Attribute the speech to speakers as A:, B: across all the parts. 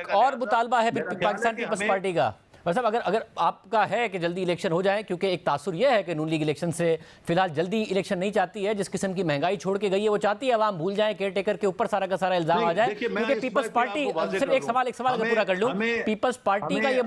A: एक और मुतालबा है पाकिस्तान पीपल्स पार्टी का। मतलब अगर आपका है कि जल्दी इलेक्शन हो जाए, क्योंकि एक तासुर यह है कि नून लीग इलेक्शन से फिलहाल जल्दी इलेक्शन नहीं चाहती है, जिस किस्म की महंगाई छोड़ के गई है वो चाहती है अवाम भूल जाए, केयर टेकर के ऊपर सारा का सारा इल्जाम आ जाए। क्योंकि पीपल्स पार्टी, सिर्फ एक सवाल अगर पूरा कर लूं, पीपल्स पार्टी का ये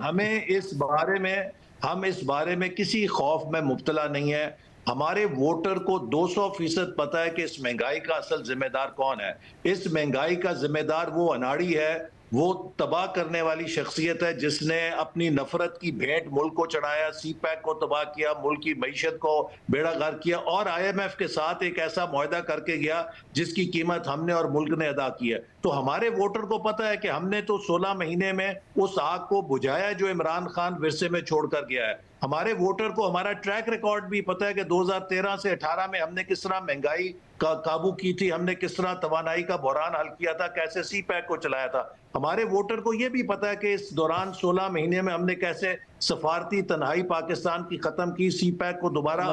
B: हम इस बारे में किसी खौफ में मुब्तला नहीं है। हमारे वोटर को 200% पता है कि इस महंगाई का असल जिम्मेदार कौन है। इस महंगाई का जिम्मेदार वो अनाड़ी है, वो तबाह करने वाली शख्सियत है जिसने अपनी नफरत की भेंट मुल्क को चढ़ाया, सी पैक को तबाह किया, मुल्क की मईशत को बेड़ा गर्क किया और IMF के साथ एक ऐसा मुआहदा करके गया जिसकी कीमत हमने और मुल्क ने अदा की है। तो हमारे वोटर को पता है कि हमने तो 16 महीने में उस आग को बुझाया जो इमरान खान विरसे में छोड़कर गया है। हमारे वोटर को हमारा ट्रैक रिकॉर्ड भी पता है कि 2013 से 18 में हमने किस तरह महंगाई का काबू की थी, हमने किस तरह तवानाई का बहरान हल किया था, कैसे सी पैक को चलाया था। हमारे वोटर को यह भी पता है कि इस दौरान 16 महीने में हमने कैसे सफारती तन्हाई पाकिस्तान की खत्म की, सी पैक को दोबारा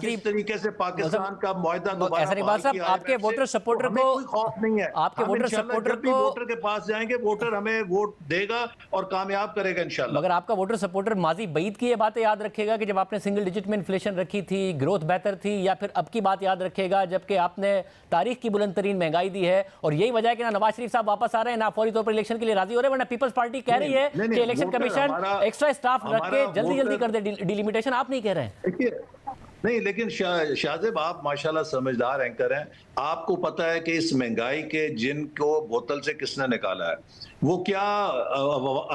B: किस तरीके से पाकिस्तान का मुआहदा दोबारा
A: आपके वोटर सपोर्टर को
B: कोई खौफ नहीं है।
A: आपके वोटर सपोर्टर को
B: वोटर के पास जाएंगे, वोटर हमें वोट देगा और कामयाब करेगा इंशाल्लाह।
A: मगर आपका वोटर सपोर्टर माजी बईद की ये बातें याद रखेगा कि जब आपने सिंगल डिजिट में इन्फ्लेशन रखी थी, ग्रोथ बेहतर थी, या फिर अब की बात याद रखेगा जबकि आपने तारीख की बुलंद तरीन महंगाई दी है? और यही वजह है कि ना नवाज शरीफ साहब वापस आ रहे हैं, ना फौरी तौर पर इलेक्शन के लिए राजी हो रहे हैं, वरना पीपल्स पार्टी कह रही है कि इलेक्शन कमीशन एक्स्ट्रा स्टाफ रख के जल्दी कर दे डिलिमिटेशन। आप नहीं कह रहे हैं?
B: नहीं, लेकिन शाहजेब आप माशाल्लाह समझदार एंकर हैं। आपको पता है कि इस महंगाई के जिनको बोतल से किसने निकाला है, वो क्या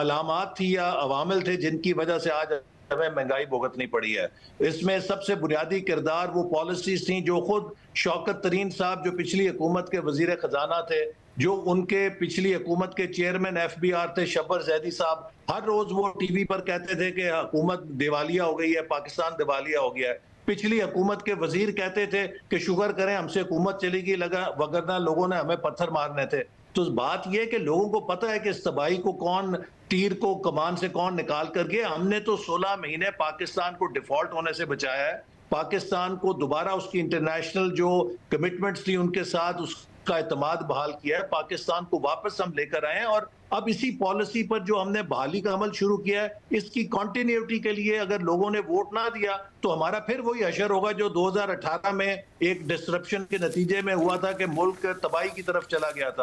B: अलामात थी या अवामिल थे जिनकी वजह से आज हमें महंगाई भुगतनी पड़ी है। इसमें सबसे बुनियादी किरदार वो पॉलिसीज थी जो खुद शौकत तरीन साहब जो पिछली हुकूमत के वजीर खजाना थे, जो उनके पिछली हुकूमत के चेयरमैन FBR थे शब्बर जैदी साहब, हर रोज वो टीवी पर कहते थे कि हुकूमत दिवालिया हो गई है, पाकिस्तान दिवालिया हो गया है। पिछली हुकूमत के वजीर कहते थे कि शुक्र करें हमसे हुकूमत चलेगी, लगा वगरना लोगों ने हमें पत्थर मारने थे। तो बात यह कि लोगों को पता है कि इस तबाही को कौन, तीर को कमान से कौन निकाल कर गया। हमने तो 16 महीने पाकिस्तान को डिफॉल्ट होने से बचाया है, पाकिस्तान को दोबारा उसकी इंटरनेशनल जो कमिटमेंट्स थी उनके साथ उसका एतमाद बहाल किया है, पाकिस्तान को वापस हम लेकर आए हैं। और अब इसी पॉलिसी पर जो हमने बहाली का अमल शुरू किया है, इसकी कंटिन्यूटी के लिए अगर लोगों ने वोट ना दिया तो हमारा फिर वही हशर होगा जो 2018 में एक डिसरप्शन के नतीजे में हुआ था कि मुल्क तबाही की तरफ चला गया था।